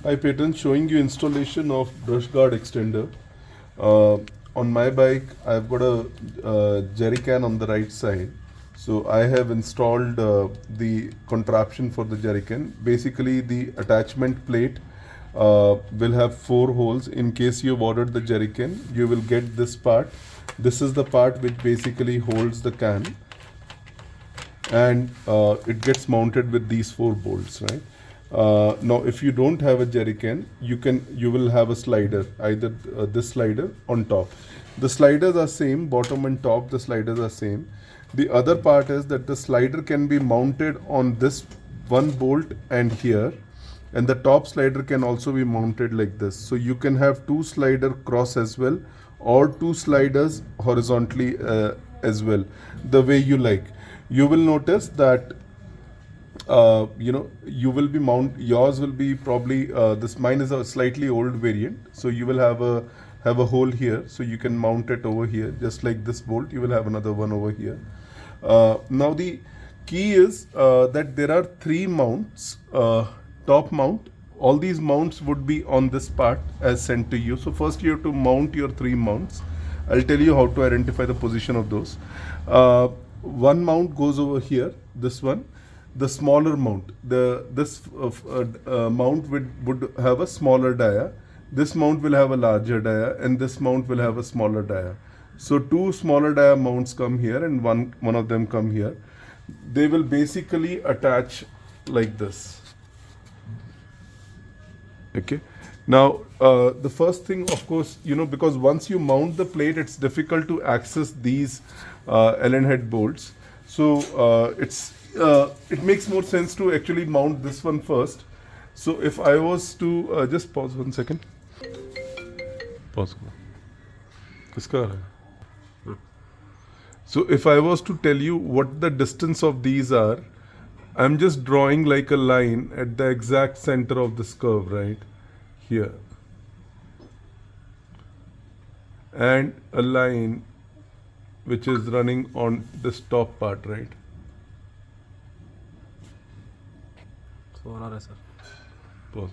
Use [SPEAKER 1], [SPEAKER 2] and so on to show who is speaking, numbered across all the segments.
[SPEAKER 1] Hi Peyton, showing you installation of brush guard extender. On my bike, I've got a jerry can on the right side. So I have installed the contraption for the jerry can. Basically, the attachment plate will have 4 holes. In case you've ordered the jerry can, you will get this part. This is the part which basically holds the can, and it gets mounted with these 4 bolts, right? Now if you don't have a jerry can, you will have a slider, either this slider on top. The sliders are same, bottom and top, the sliders are same. The other part is that the slider can be mounted on this one bolt and here, and the top slider can also be mounted like this. So you can have 2 slider cross as well, or 2 sliders horizontally as well, the way you like. You will notice that you will be yours will be probably this. Mine is a slightly old variant, so you will have a hole here, so you can mount it over here, just like this bolt. You will have another one over here. Now the key is that there are 3 mounts. Top mount, all these mounts would be on this part as sent to you. So first you have to mount your 3 mounts. I'll tell you how to identify the position of those. One mount goes over here, this one. The smaller mount, this mount would have a smaller dia. This mount will have a larger dia, and this mount will have a smaller dia. So 2 smaller dia mounts come here, and one of them come here. They will basically attach like this. Okay. Now the first thing, of course, because once you mount the plate, it's difficult to access these Allen head bolts. So it makes more sense to actually mount this one first. So if I was to just pause 1 second. Pause. So if I was to tell you what the distance of these are, I'm just drawing like a line at the exact center of this curve, right here, and a line which is running on this top part, right? Pause.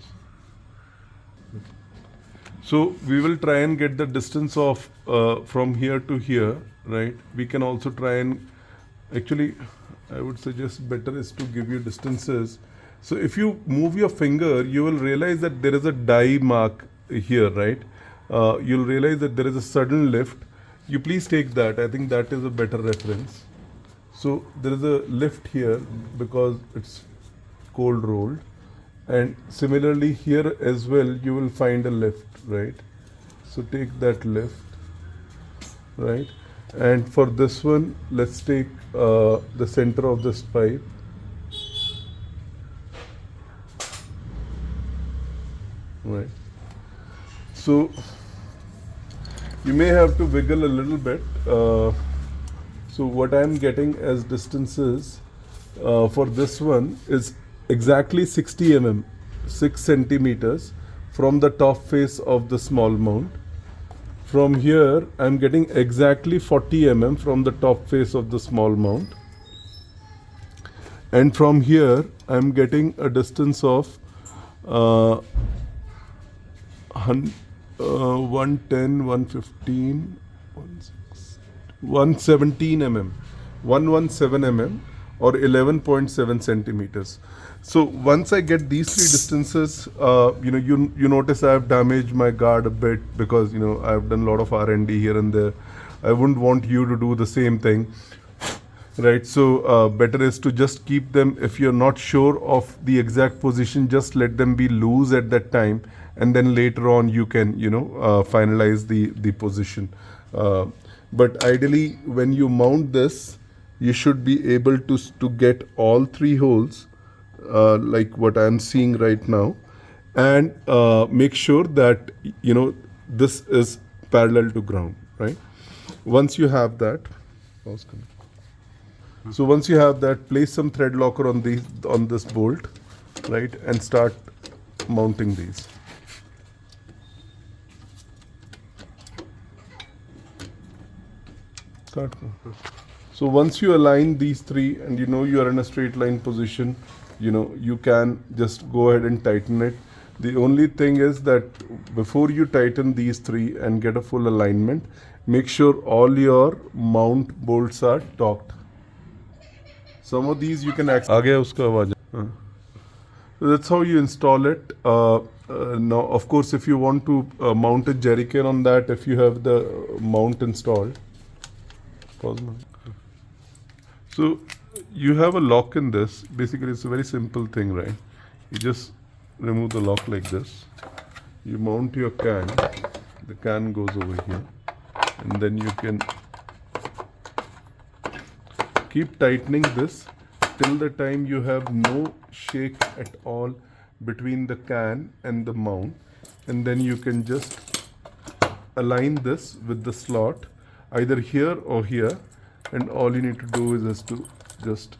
[SPEAKER 1] So we will try and get the distance of from here to here, right? We can also try and actually, I would suggest better is to give you distances. So if you move your finger, you will realize that there is a die mark here, right? You'll realize that there is a sudden lift. You please take that. I think that is a better reference. So there is a lift here because it's cold rolled, and similarly here as well you will find a lift, right? So take that lift, right? And for this one, let's take the center of this pipe. Right. So you may have to wiggle a little bit. So what I'm getting as distances for this one is exactly 60 mm, 6 centimeters from the top face of the small mount. From here, I'm getting exactly 40 mm from the top face of the small mount. And from here, I'm getting a distance of 110, 115, 117 mm, 117 mm or 11.7 centimeters. So once I get these 3 distances, you notice I have damaged my guard a bit because I've done a lot of R&D here and there. I wouldn't want you to do the same thing, right? So better is to just keep them. If you're not sure of the exact position, just let them be loose at that time, and then later on you can finalize the position. But ideally, when you mount this, you should be able to get all 3 holes like what I'm seeing right now, and make sure that this is parallel to ground, right? Once you have that, so once you have that, place some thread locker on this bolt, right, and start mounting these. So once you align these 3 and you are in a straight line position, you can just go ahead and tighten it. The only thing is that before you tighten these three and get a full alignment, make sure all your mount bolts are torqued. Some of these you can access. आ गया उसका आवाज. So that's how you install it. Now, of course, if you want to mount a jerry can on that, if you have the mount installed. Pause. So you have a lock in this. Basically, it's a very simple thing, right? You just remove the lock like this. You mount your can. The can goes over here, and then you can keep tightening this till the time you have no shake at all between the can and the mount, and then you can just align this with the slot either here or here, and all you need to do is just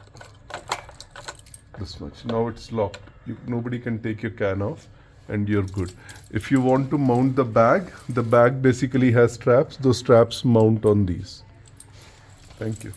[SPEAKER 1] this much. Now it's locked. Nobody can take your can off and you're good. If you want to mount the bag basically has straps. Those straps mount on these. Thank you.